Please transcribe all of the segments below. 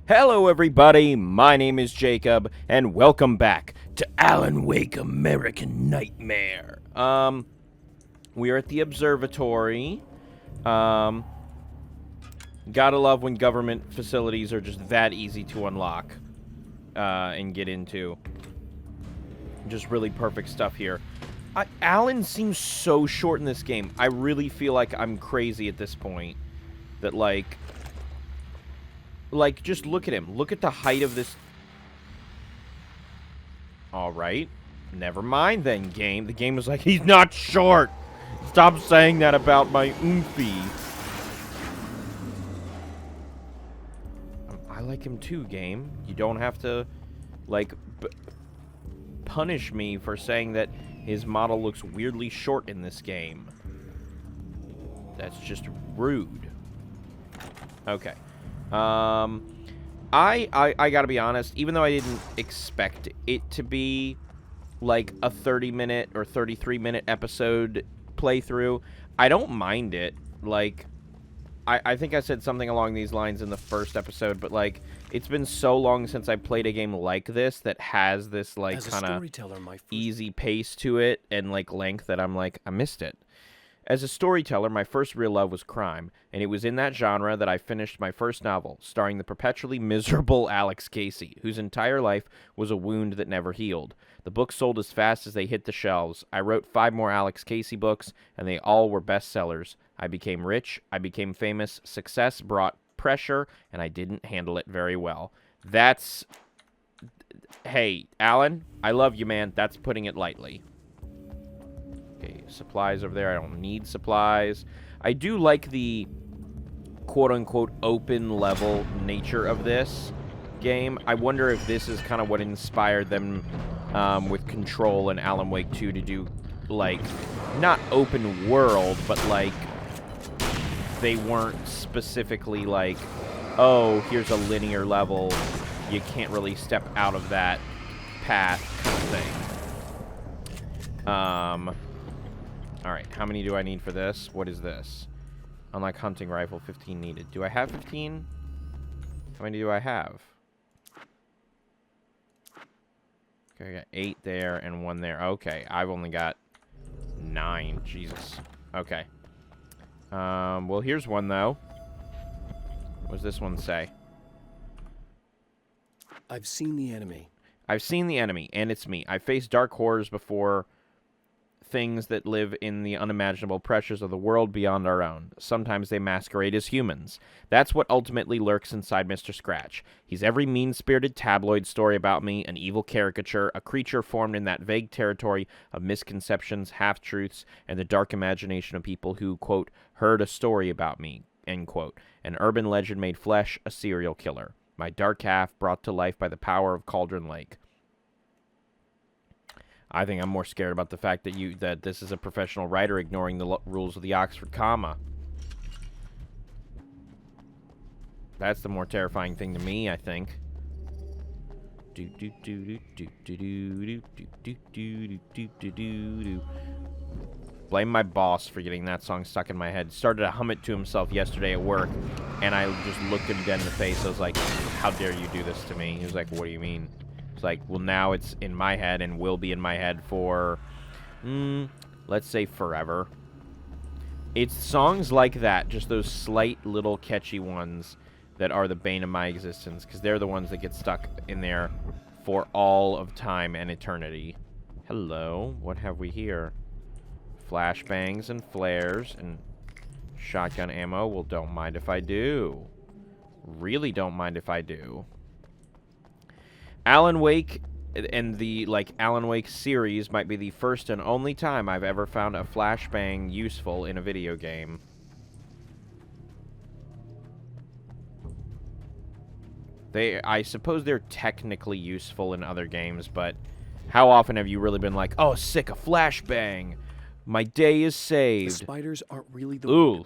Hello everybody, my name is Jacob, and welcome back to Alan Wake American Nightmare. We are at the observatory. Gotta love when government facilities are just that easy to unlock, and get into. Just really perfect stuff here. Alan seems so short in this game. I really feel like I'm crazy at this point. That, like, just look at him. Look at the height of this. Alright. Never mind then, game. The game was like, he's not short. Stop saying that about my oomphy. I like him too, game. You don't have to, like, punish me for saying that his model looks weirdly short in this game. That's just rude. Okay. I gotta be honest, even though I didn't expect it to be like a 30-minute or 33-minute episode playthrough, I don't mind it. Like, I think I said something along these lines in the first episode, but, like, it's been so long since I played a game like this that has this, like, kind of easy pace to it and, like, length that I'm like, I missed it. As a storyteller, my first real love was crime, and it was in that genre that I finished my first novel, starring the perpetually miserable Alex Casey, whose entire life was a wound that never healed. The books sold as fast as they hit the shelves. I wrote 5 more Alex Casey books, and they all were bestsellers. I became rich, I became famous, success brought pressure, and I didn't handle it very well. That's... Hey, Alan, I love you, man. That's putting it lightly. Okay, supplies over there. I don't need supplies. I do like the quote-unquote open level nature of this game. I wonder if this is kind of what inspired them with Control and Alan Wake 2 to do, like, not open world, but, like, they weren't specifically like, oh, here's a linear level. You can't really step out of that path kind of thing. Alright, how many do I need for this? What is this? Unlike hunting rifle, 15 needed. Do I have 15? How many do I have? Okay, I got 8 there and 1 there. Okay, I've only got 9. Jesus. Okay. Well, here's one, though. What does this one say? I've seen the enemy. I've seen the enemy, and it's me. I've faced dark horrors before, things that live in the unimaginable pressures of the world beyond our own. Sometimes they masquerade as humans. That's what ultimately lurks inside Mr. Scratch. He's every mean-spirited tabloid story about me, an evil caricature, a creature formed in that vague territory of misconceptions, half-truths, and the dark imagination of people who, quote, heard a story about me, end quote. An urban legend made flesh, a serial killer. My dark half brought to life by the power of Cauldron Lake. I think I'm more scared about the fact that this is a professional writer ignoring the rules of the Oxford comma. That's the more terrifying thing to me, I think. Blame my boss for getting that song stuck in my head. Started to hum it to himself yesterday at work, and I just looked him dead in the face. I was like, how dare you do this to me? He was like, what do you mean? It's like, well, now it's in my head and will be in my head for, let's say forever. It's songs like that, just those slight little catchy ones that are the bane of my existence, because they're the ones that get stuck in there for all of time and eternity. Hello, what have we here? Flashbangs and flares and shotgun ammo. Well, don't mind if I do. Really don't mind if I do. Alan Wake and the, like, Alan Wake series might be the first and only time I've ever found a flashbang useful in a video game. I suppose they're technically useful in other games, but how often have you really been like, oh, sick, a flashbang. My day is saved. The spiders aren't really the Ooh.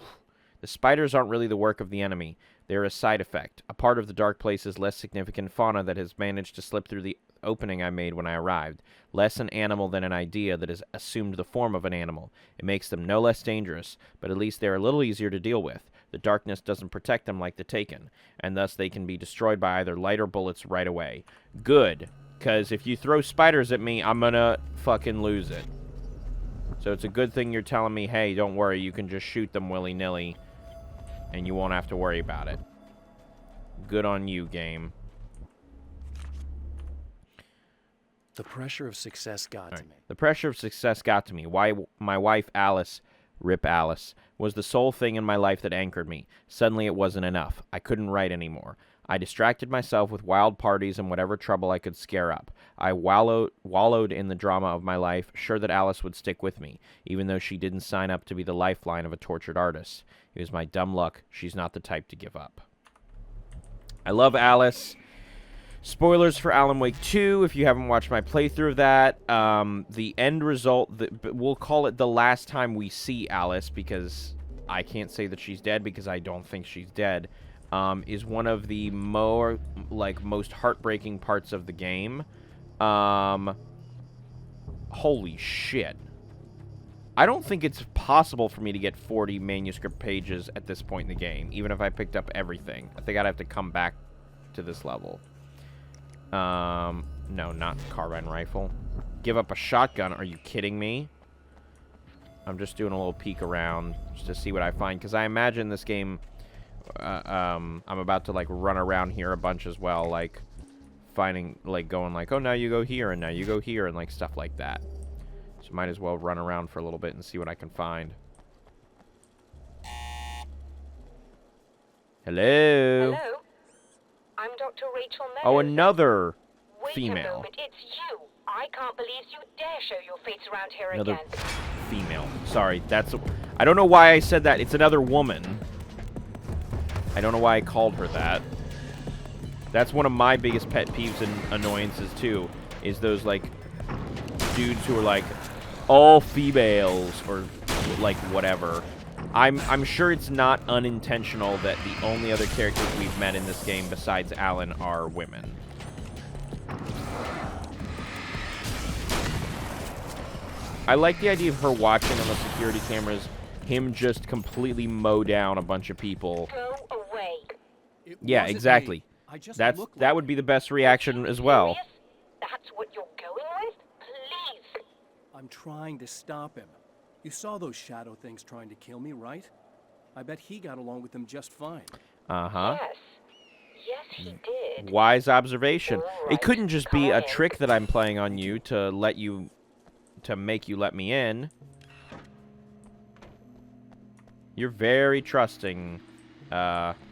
The spiders aren't really the work of the enemy. They're a side effect, a part of the Dark Place's less significant fauna that has managed to slip through the opening I made when I arrived. Less an animal than an idea that has assumed the form of an animal. It makes them no less dangerous, but at least they're a little easier to deal with. The darkness doesn't protect them like the Taken, and thus they can be destroyed by either light or bullets right away. Good, because if you throw spiders at me, I'm gonna fucking lose it. So it's a good thing you're telling me, hey, don't worry, you can just shoot them willy-nilly, and you won't have to worry about it. Good on you, game. The pressure of success got to me. The pressure of success got to me. Why my wife, Alice, rip Alice, was the sole thing in my life that anchored me. Suddenly it wasn't enough. I couldn't write anymore. I distracted myself with wild parties and whatever trouble I could scare up. I wallowed in the drama of my life, sure that Alice would stick with me, even though she didn't sign up to be the lifeline of a tortured artist. It was my dumb luck. She's not the type to give up. I love Alice. Spoilers for Alan Wake 2, if you haven't watched my playthrough of that. The end result, we'll call it the last time we see Alice, because I can't say that she's dead, because I don't think she's dead, is one of the most heartbreaking parts of the game. Holy shit. I don't think it's possible for me to get 40 manuscript pages at this point in the game, even if I picked up everything. I think I'd have to come back to this level. No, not carbine rifle. Give up a shotgun. Are you kidding me? I'm just doing a little peek around just to see what I find, because I imagine this game, I'm about to, like, run around here a bunch as well, like, finding, like, going, like, oh, now you go here, and now you go here, and, like, stuff like that. So might as well run around for a little bit and see what I can find. Hello? Hello? I'm Dr. Rachel Meadows. Oh, another Wait female. a moment, it's you. I can't believe you dare show your face around here Another again. female. Sorry, I don't know why I said that. It's another woman. I don't know why I called her that. That's one of my biggest pet peeves and annoyances, too, is those, like, dudes who are like, all females, or, like, whatever. I'm sure it's not unintentional that the only other characters we've met in this game besides Alan are women. I like the idea of her watching on the security cameras, him just completely mow down a bunch of people. Go away. Yeah, exactly. That would be the best reaction as well. Serious? That's what you're going with? Please. I'm trying to stop him. You saw those shadow things trying to kill me, right? I bet he got along with them just fine. Uh-huh. Yes. Yes, he did. Wise observation. All It right, couldn't just come be on a in. trick that I'm playing on you to make you let me in. You're very trusting,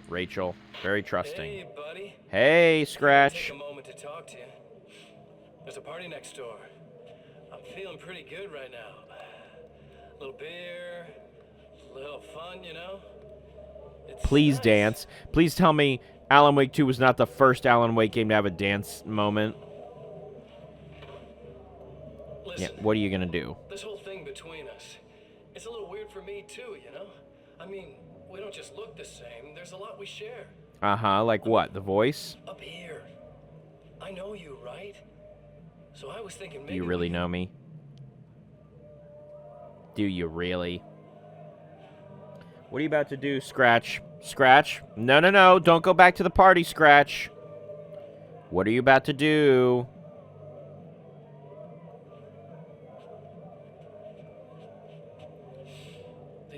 Rachel. Very trusting. Hey, buddy. Hey, Scratch. Take a moment to talk to you. There's a party next door. I'm feeling pretty good right now. A little beer, a little fun, you know? It's Please nice. dance. Please tell me Alan Wake 2 was not the first Alan Wake game to have a dance moment. Listen, Yeah, what are you gonna do? this whole thing between us, it's a little weird for me too, you know? I mean, we don't just look the same. There's a lot we share. Uh-huh, like what? The voice? Up here. I know you, right? So I was thinking maybe Do you really know me? Do you really? What are you about to do, Scratch? Scratch? No, no, no. Don't go back to the party, Scratch. What are you about to do?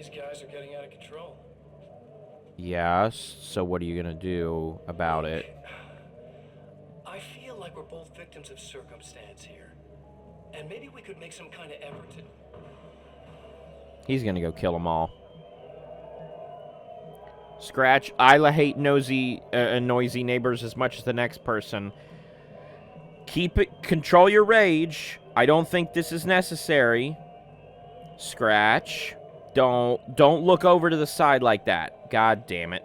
these guys are getting out of control. Yes. So what are you gonna do about it? I feel like we're both victims of circumstance here. And maybe we could make some kind of effort to... He's gonna go kill them all. Scratch, I hate noisy neighbors as much as the next person. Control your rage. I don't think this is necessary. Scratch, don't look over to the side like that. God damn it.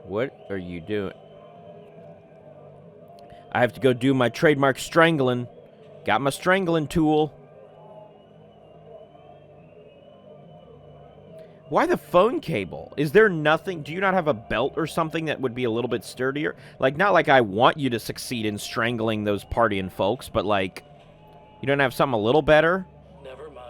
What are you doing? I have to go do my trademark strangling. Got my strangling tool. Why the phone cable? Is there nothing? Do you not have a belt or something that would be a little bit sturdier? Like, not like I want you to succeed in strangling those partying folks, but like, you don't have something a little better? Never mind.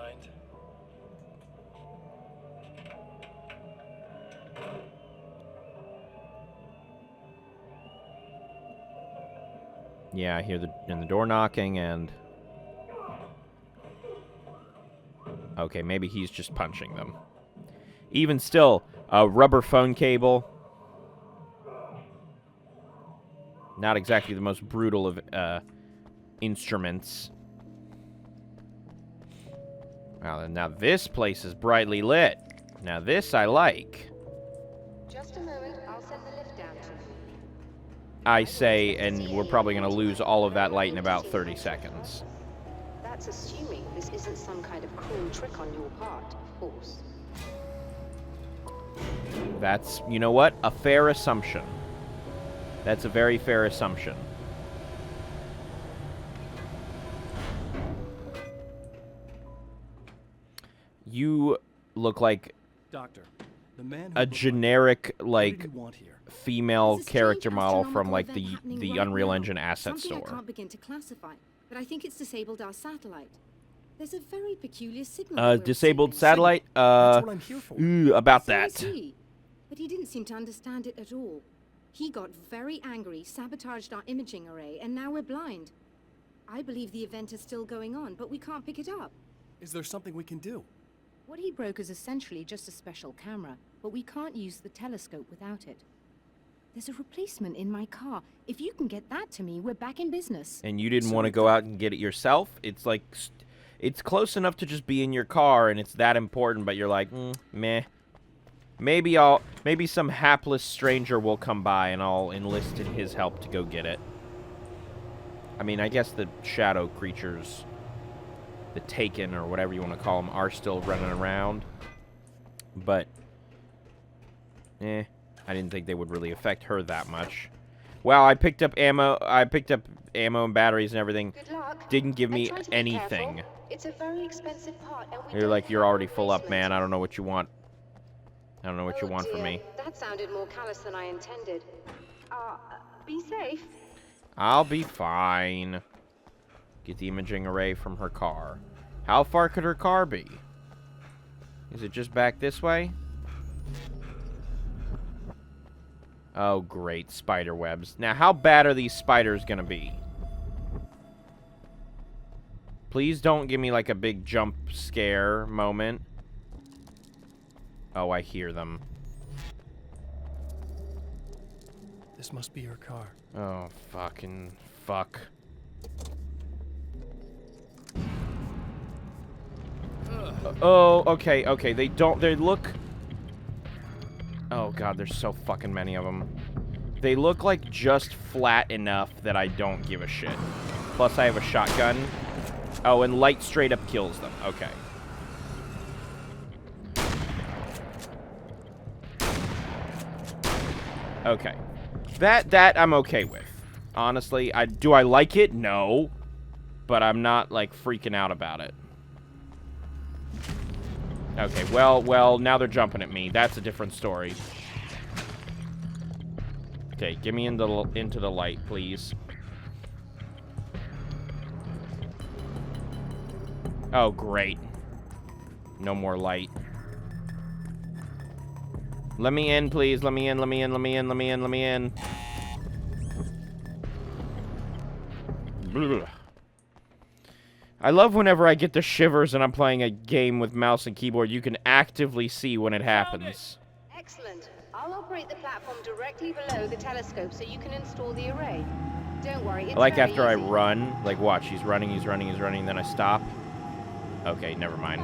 Yeah, I hear the door knocking and... Okay, maybe he's just punching them. Even still, a rubber phone cable. Not exactly the most brutal of instruments. Wow, now this place is brightly lit. Now this I like. Just a moment, I'll send the lift down to you. I say, and we're probably going to lose all of that light in about 30 seconds. That's assuming this isn't some kind of cruel trick on your part, of course. That's, you know what? A fair assumption. That's a very fair assumption. You look like Doctor, the man a generic, what like, did he want here? female There's a character strange model from, astronomical like, event the happening right Unreal now. Engine asset Something store. I can't begin to classify, but I think it's disabled our satellite. There's a very peculiar signal. that we're Disabled receiving. satellite? That's what I'm here for. About So that. is he. But he didn't seem to understand it at all. He got very angry, sabotaged our imaging array, and now we're blind. I believe the event is still going on, but we can't pick it up. Is there something we can do? What he broke is essentially just a special camera, but we can't use the telescope without it. There's a replacement in my car. If you can get that to me, we're back in business. And you didn't want to go out and get it yourself? It's like, it's close enough to just be in your car, and it's that important, but you're like, meh. Maybe some hapless stranger will come by, and I'll enlist in his help to go get it. I mean, I guess the shadow creatures, the Taken, or whatever you want to call them, are still running around. But, I didn't think they would really affect her that much. Wow, I picked up ammo and batteries and everything. Good luck. Didn't give And me try to be anything. careful. It's a very expensive part, and we You're don't like, you're have already a full up, replacement. man. I don't know what you want. I don't know what you Oh, want from dear. me. That sounded more callous than I intended. Be safe. I'll be fine. Get the imaging array from her car. How far could her car be? Is it just back this way? Oh, great. Spider webs. Now, how bad are these spiders gonna be? Please don't give me, like, a big jump scare moment. Oh, I hear them. This must be her car. Oh, fucking fuck. Oh, okay, okay. They look... Oh, God, there's so fucking many of them. They look like just flat enough that I don't give a shit. Plus, I have a shotgun. Oh, and light straight up kills them. Okay. Okay. That I'm okay with. Honestly, do I like it? No. But I'm not, like, freaking out about it. Okay, well, now they're jumping at me. That's a different story. Okay, get me into the light, please. Oh, great. No more light. Let me in, please. Let me in, let me in, let me in, let me in, let me in. Ugh. I love whenever I get the shivers and I'm playing a game with mouse and keyboard. You can actively see when it happens. Excellent. I'll operate the platform directly below the telescope so you can install the array. Don't worry, it's Like very after I easy. run, like watch, he's running, then I stop. Okay, never mind.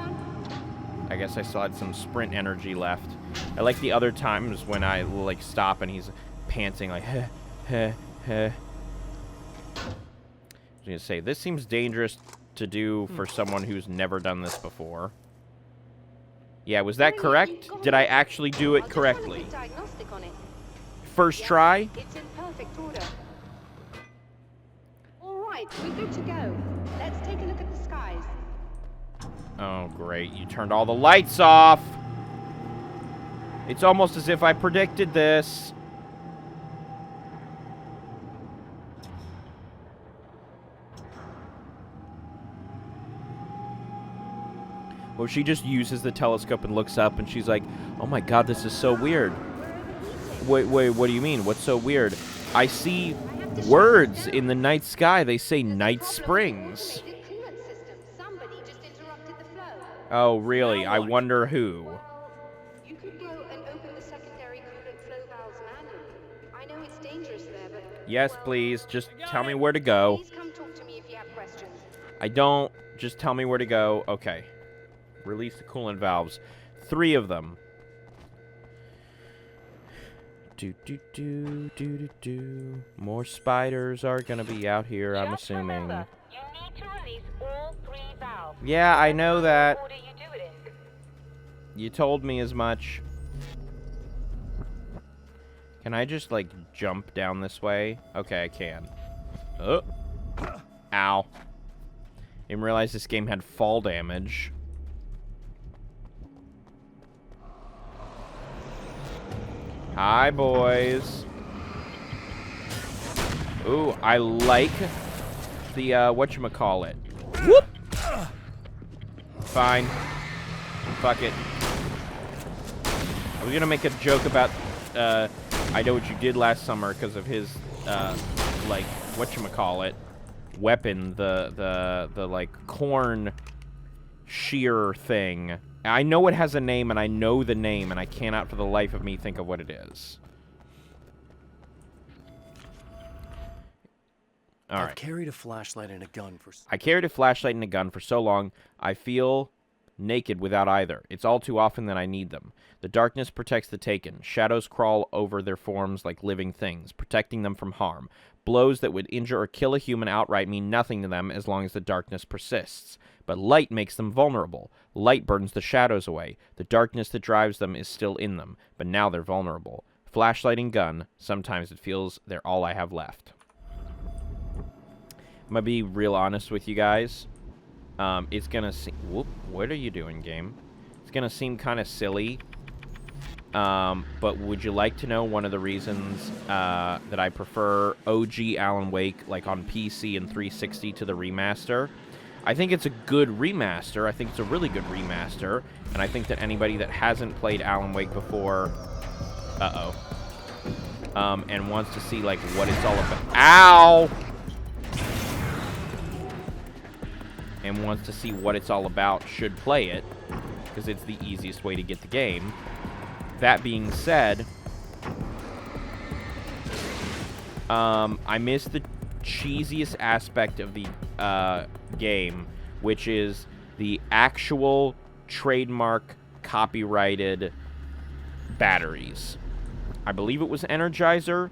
I guess I still had some sprint energy left. I like the other times when I will, like, stop and he's panting like, heh, heh, heh. I was gonna say, this seems dangerous to do for someone who's never done this before. Yeah, was that correct? Did I actually do it I'll just run a correctly? quick diagnostic on it. First Yes, try? It's in perfect order. All right, we're good to go. Let's take a look at the skies. Oh, great. You turned all the lights off. It's almost as if I predicted this. Well, she just uses the telescope and looks up and she's like, oh my god, this is so weird. Wait, what do you mean? What's so weird? I see words in the night sky. They say Night Springs. Oh, really? I wonder who. You could go and open the secondary coolant flow valves manually. I know it's dangerous there, but... Yes, please. Just tell me where to go. Please come talk to me if you have questions. I don't. Just tell me where to go. Okay. Release the coolant valves. 3 of them. Do. More spiders are gonna be out here, I'm assuming. Remember, you need to release all 3 valves. Yeah, I know that. Order you do it in. You told me as much. Can I just, like, jump down this way? Okay, I can. Oh. Ow. Didn't realize this game had fall damage. Hi, boys. Ooh, I like the, whatchamacallit. Whoop! Fine. Fuck it. I was gonna make a joke about, I Know What You Did Last Summer because of his, like, whatchamacallit, weapon, the like, corn shear thing. I know it has a name, and I know the name, and I cannot for the life of me think of what it is. All right. I've carried a flashlight and a gun for... I carried a flashlight and a gun for so long, I feel naked without either. It's all too often that I need them. The darkness protects the taken. Shadows crawl over their forms like living things, protecting them from harm. Blows that would injure or kill a human outright mean nothing to them as long as the darkness persists. But light makes them vulnerable. Light burns the shadows away. The darkness that drives them is still in them, but now they're vulnerable. Flashlight and gun, sometimes it feels they're all I have left. I'm gonna be real honest with you guys. It's gonna seem... Whoop, what are you doing, game? It's gonna seem kind of silly. But would you like to know one of the reasons that I prefer OG Alan Wake, like on PC and 360, to the remaster? I think it's a good remaster. I think it's a really good remaster. And I think that anybody that hasn't played Alan Wake before... and wants to see, like, what it's all about... Ow! And wants to see what it's all about should play it, because it's the easiest way to get the game. That being said, I miss the cheesiest aspect of the game, which is the actual trademark copyrighted batteries. I believe it was Energizer.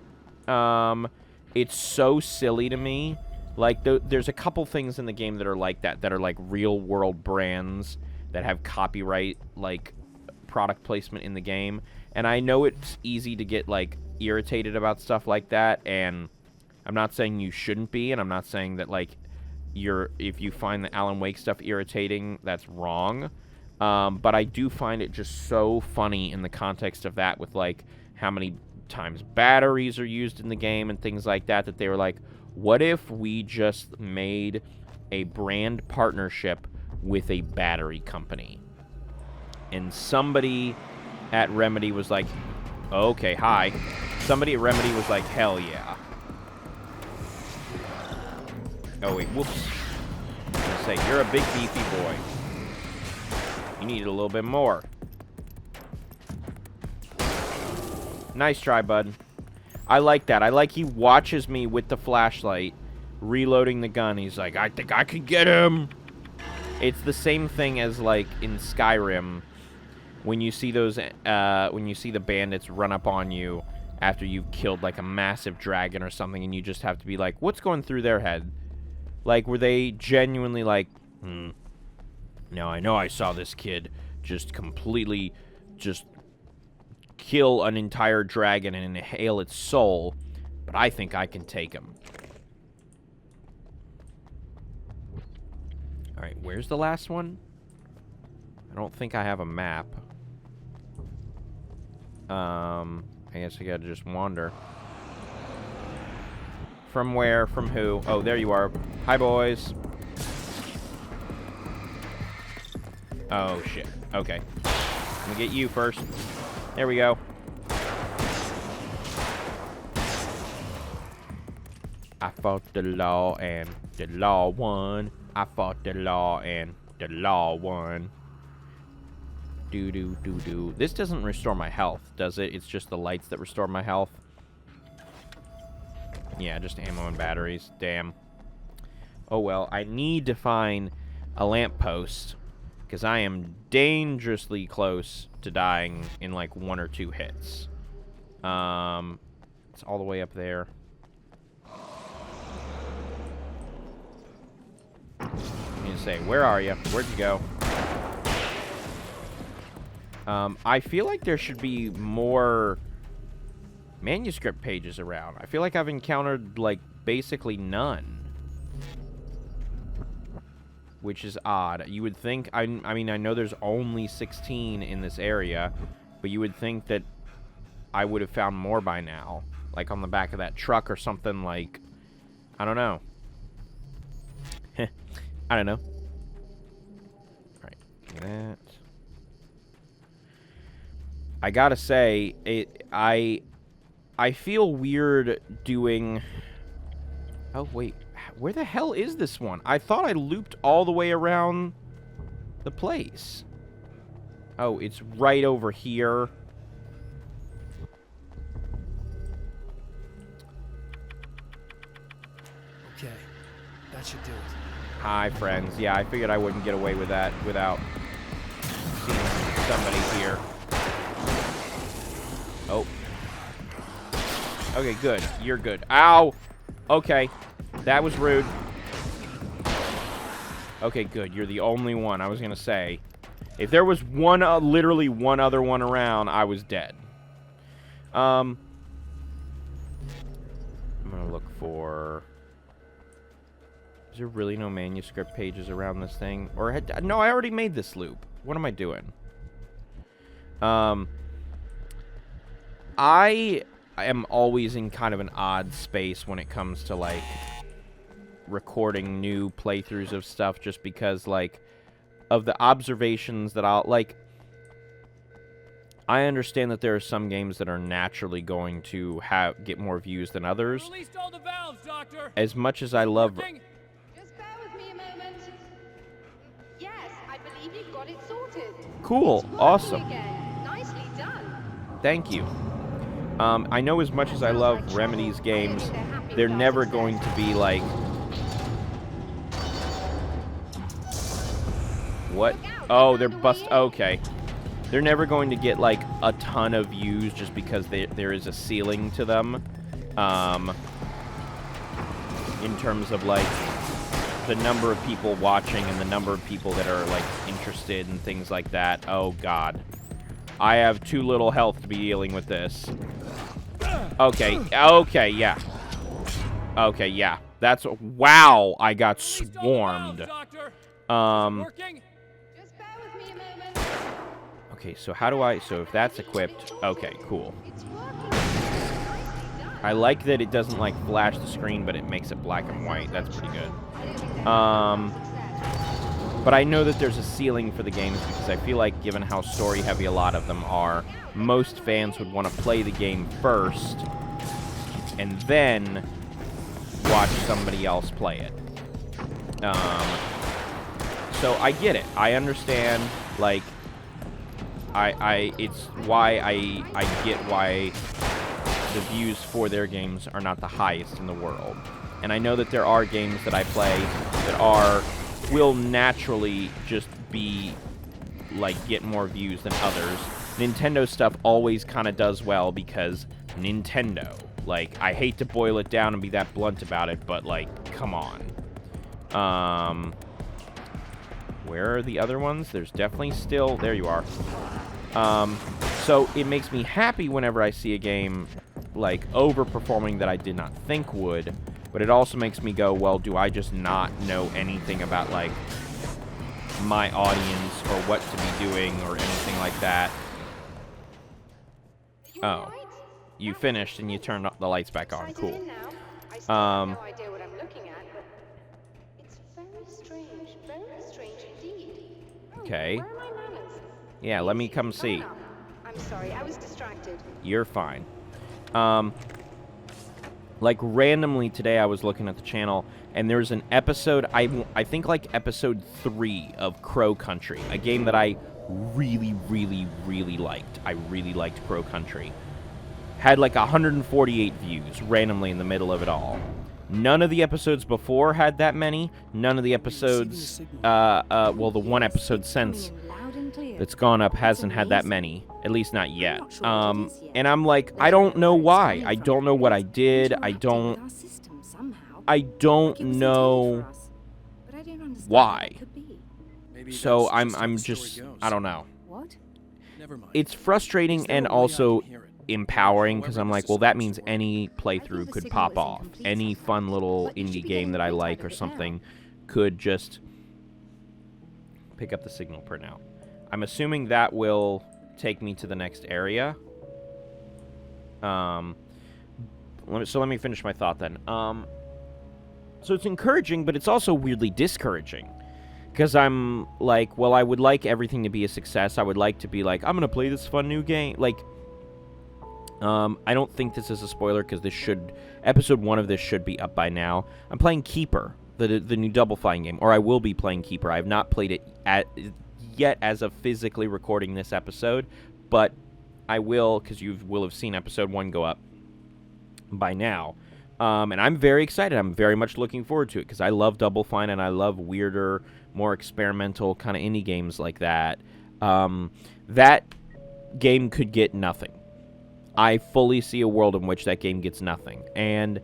It's so silly to me. Like, there's a couple things in the game that are like that are like real-world brands that have copyright, like, product placement in the game. And I know it's easy to get, like, irritated about stuff like that, and I'm not saying you shouldn't be, and I'm not saying that, like, if you find the Alan Wake stuff irritating, that's wrong. But I do find it just so funny in the context of that, with, like, how many times batteries are used in the game and things like that, that they were like, what if we just made a brand partnership with a battery company? And somebody at Remedy was like, okay, hi. Somebody at Remedy was like, hell yeah. Oh, wait, whoops. I was gonna say, you're a big beefy boy. You need a little bit more. Nice try, bud. I like that. I like he watches me with the flashlight, reloading the gun. He's like, I think I could get him. It's the same thing as, like, in Skyrim, when you see those, when you see the bandits run up on you after you've killed, like, a massive dragon or something, and you just have to be like, what's going through their head? Like, were they genuinely like, now I know I saw this kid just completely just kill an entire dragon and inhale its soul, but I think I can take him. Alright, where's the last one? I don't think I have a map. I guess I gotta just wander. From where? From who? Oh, there you are. Hi, boys. Oh, shit. Okay. I'm gonna get you first. There we go. I fought the law and the law won. I fought the law and the law won. Do. This doesn't restore my health, does it? It's just the lights that restore my health. Yeah, just ammo and batteries. Damn. Oh well, I need to find a lamppost because I am dangerously close to dying in like 1 or 2 hits. It's all the way up there. I'm gonna say, where are you? Where'd you go? I feel like there should be more manuscript pages around. I feel like I've encountered, like, basically none. Which is odd. You would think, I mean, I know there's only 16 in this area, but you would think that I would have found more by now. Like on the back of that truck or something, like, I don't know. I don't know. Alright, that. I gotta say, I feel weird doing... Oh, wait. Where the hell is this one? I thought I looped all the way around the place. Oh, it's right over here. Okay, that should do it. Hi, friends. Yeah, I figured I wouldn't get away with that without seeing somebody here. Oh. Okay, good. You're good. Ow! Okay. That was rude. Okay, good. You're the only one. I was gonna say. If there was one, literally one other one around, I was dead. I'm gonna look for... Is there really no manuscript pages around this thing? Or no, I already made this loop. What am I doing? I am always in kind of an odd space when it comes to, like, recording new playthroughs of stuff, just because, like, of the observations that I'll, like, I understand that there are some games that are naturally going to get more views than others. Released all the valves, Doctor. As much as I love... Just bear with me a moment. Yes, I believe you've got it sorted. Cool. It's working Awesome. again. Nicely done. Thank you. I know as much as I love Remedy's games, they're never going to be like... What? Oh, they're okay. They're never going to get, like, a ton of views just because there is a ceiling to them. In terms of, like, the number of people watching and the number of people that are, like, interested and things like that. Oh, God. I have too little health to be dealing with this. Okay, okay, yeah. Okay, yeah. That's... Wow, I got swarmed. Okay, so how do I... So if that's equipped... Okay, cool. I like that it doesn't, like, flash the screen, but it makes it black and white. That's pretty good. But I know that there's a ceiling for the games because I feel like, given how story-heavy a lot of them are, most fans would want to play the game first and then watch somebody else play it. So I get it. I understand, like, it's why I get why the views for their games are not the highest in the world. And I know that there are games that I play that will naturally just be, like, get more views than others. Nintendo stuff always kind of does well because Nintendo. Like, I hate to boil it down and be that blunt about it, but, like, come on. Where are the other ones? There's definitely still... There you are. So it makes me happy whenever I see a game, like, overperforming that I did not think would, but it also makes me go, well, do I just not know anything about, like, my audience or what to be doing or anything like that? Oh. You finished and you turned the lights back on. Cool. I still have no idea what I'm looking at, but it's very strange indeed. Okay. Where are my manners? Yeah, let me come see. Oh, no. I'm sorry, I was distracted. You're fine. Like, randomly today I was looking at the channel, and there's an episode, I think like episode 3 of Crow Country, a game that I really, really, really liked. I really liked Crow Country. Had like 148 views randomly in the middle of it all. None of the episodes before had that many. None of the episodes, well, the one episode since that's gone up hasn't had that many. At least not yet. And I'm like, I don't know why. I don't know what I did. I don't know why. So I'm just, I don't know. What? Never mind. It's frustrating Is there and a way I also can hear it? empowering, because I'm However like, well, that means suspects work. any I playthrough think the could signal pop is off. incomplete Any somehow, fun little but you should indie be game that I getting like print or out of it now. something could just pick up the signal printout. I'm assuming that will take me to the next area. So let me finish my thought then. So it's encouraging, but it's also weirdly discouraging. Because I'm like, well, I would like everything to be a success. I would like to be like, I'm going to play this fun new game. Like, I don't think this is a spoiler, because this should... Episode 1 of this should be up by now. I'm playing Keeper, the new Double Fine game. Or I will be playing Keeper. I have not played it yet as of physically recording this episode. But I will, because you will have seen Episode 1 go up by now. And I'm very excited. I'm very much looking forward to it, because I love Double Fine and I love weirder, more experimental kind of indie games like that. That game could get nothing. I fully see a world in which that game gets nothing. And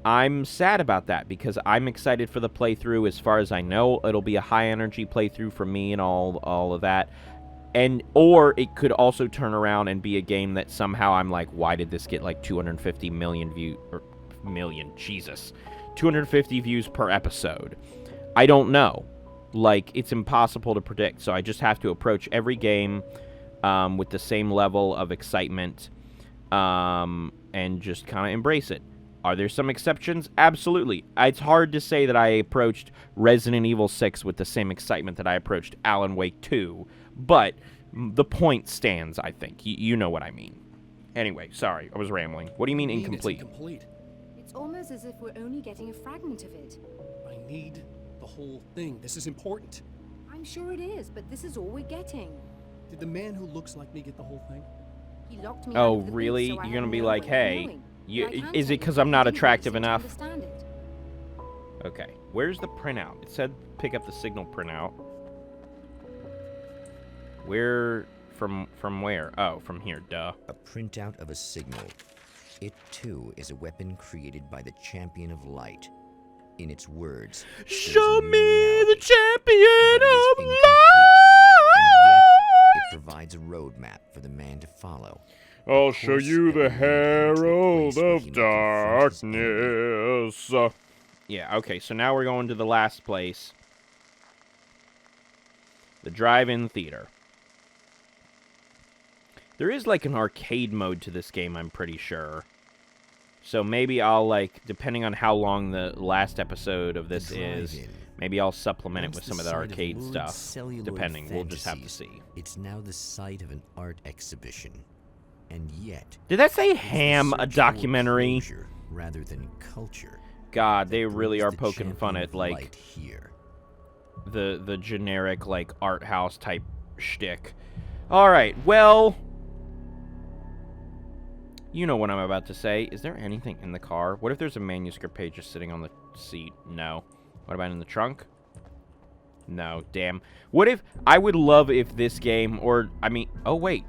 I'm sad about that, because I'm excited for the playthrough. As far as I know, it'll be a high-energy playthrough for me and all of that. Or it could also turn around and be a game that somehow I'm like, why did this get like 250 million views? Or million, Jesus. 250 views per episode. I don't know. Like, it's impossible to predict. So I just have to approach every game with the same level of excitement and just kind of embrace it. Are there some exceptions? Absolutely. It's hard to say that I approached Resident Evil 6 with the same excitement that I approached Alan Wake 2, but the point stands, I think. You know what I mean. Anyway, sorry, I was rambling. What do you mean incomplete? It's incomplete. It's almost as if we're only getting a fragment of it. I need the whole thing. This is important. I'm sure it is, but this is all we're getting. Did the man who looks like me get the whole thing? He locked me Oh, out of the booth, really? so I You're had gonna be no like, way of hey, knowing. you, But I can is tell it because you, I'm not he didn't attractive seem to enough? understand it. Okay, where's the printout? It said pick up the signal printout. Where, from where? Oh, from here, duh. A printout of a signal. It, too, is a weapon created by the Champion of Light. In its words, there's a Show new me the reality, champion but it is of incomplete, and yet it light! provides a roadmap for the man to follow. I'll Of show course, you it the will lead him to a herald place where of he may confront his enemy. darkness. Yeah, okay, so now we're going to the last place. The drive-in theater. There is like an arcade mode to this game, I'm pretty sure. So maybe I'll, like, depending on how long the last episode of this is, Drive-in. maybe I'll supplement it Once with the some of the site arcade lurid stuff. celluloid Depending, we'll just have to fantasies, see. It's now the site of an art exhibition. And yet, Did that say it is the Ham, a search for documentary? closure rather than culture. God, that they really brings are the poking fun Champion at, of like, Light here. the generic, like, art house type shtick. Alright, well, you know what I'm about to say. Is there anything in the car? What if there's a manuscript page just sitting on the seat? No. What about in the trunk? No, damn. What if, I would love if this game, or, I mean, oh wait.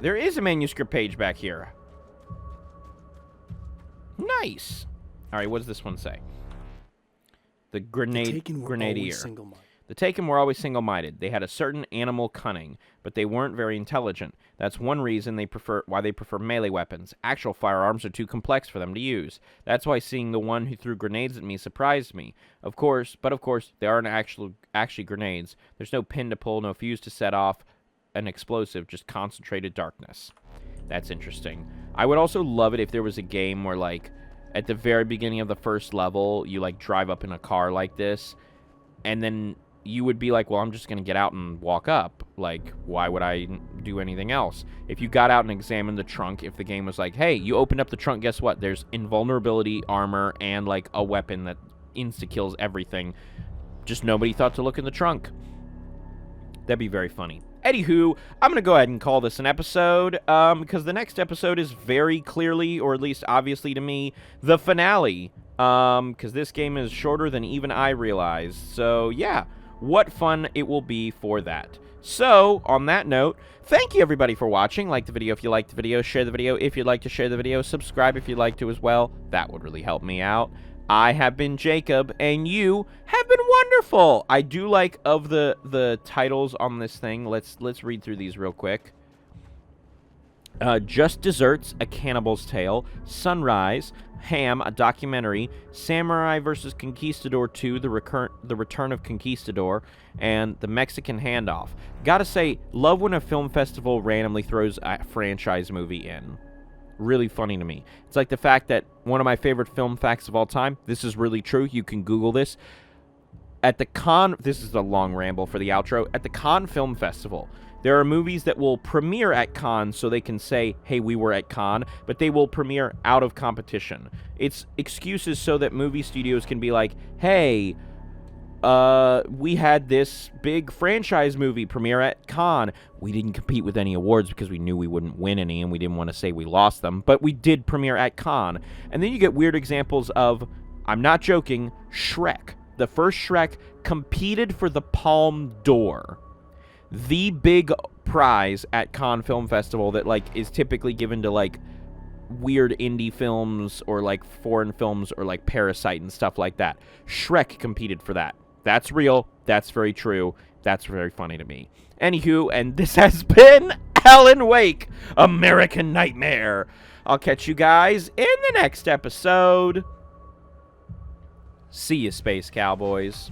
There is a manuscript page back here. Nice. Alright, what does this one say? The Taken were grenadier. always single-minded. The Taken were always single-minded. They had a certain animal cunning, but they weren't very intelligent. That's one reason why they prefer melee weapons. Actual firearms are too complex for them to use. That's why seeing the one who threw grenades at me surprised me. Of course, they aren't actually grenades. There's no pin to pull, no fuse to set off an explosive, just concentrated darkness. That's interesting. I would also love it if there was a game where, like, at the very beginning of the first level, you, like, drive up in a car like this, and then you would be like, well, I'm just going to get out and walk up. Like, why would I do anything else? If you got out and examined the trunk, if the game was like, hey, you opened up the trunk, guess what? There's invulnerability, armor, and, like, a weapon that insta-kills everything. Just nobody thought to look in the trunk. That'd be very funny. Anywho, I'm going to go ahead and call this an episode, because the next episode is very clearly, or at least obviously to me, the finale. Because this game is shorter than even I realized. So, yeah. What fun it will be for that. So, on that note, thank you everybody for watching. Like the video if you liked the video. Share the video if you'd like to share the video. Subscribe if you'd like to as well. That would really help me out. I have been Jacob, and you have been wonderful. I do like of the titles on this thing. Let's read through these real quick. Just Desserts, A Cannibal's Tale, Sunrise, Ham, a documentary, Samurai vs. Conquistador 2, The Return of Conquistador, and The Mexican Handoff. Gotta say, love when a film festival randomly throws a franchise movie in. Really funny to me. It's like the fact that one of my favorite film facts of all time, this is really true, you can Google this. At the Cannes, this is a long ramble for the outro, at the Cannes Film Festival, there are movies that will premiere at Cannes so they can say, hey, we were at Cannes, but they will premiere out of competition. It's excuses so that movie studios can be like, hey, we had this big franchise movie premiere at Cannes. We didn't compete with any awards because we knew we wouldn't win any and we didn't want to say we lost them, but we did premiere at Cannes. And then you get weird examples of, I'm not joking, Shrek. The first Shrek competed for the Palme d'Or, the big prize at Cannes Film Festival that, like, is typically given to, like, weird indie films or, like, foreign films or, like, Parasite and stuff like that. Shrek competed for that. That's real. That's very true. That's very funny to me. Anywho, and this has been Alan Wake, American Nightmare. I'll catch you guys in the next episode. See you, Space Cowboys.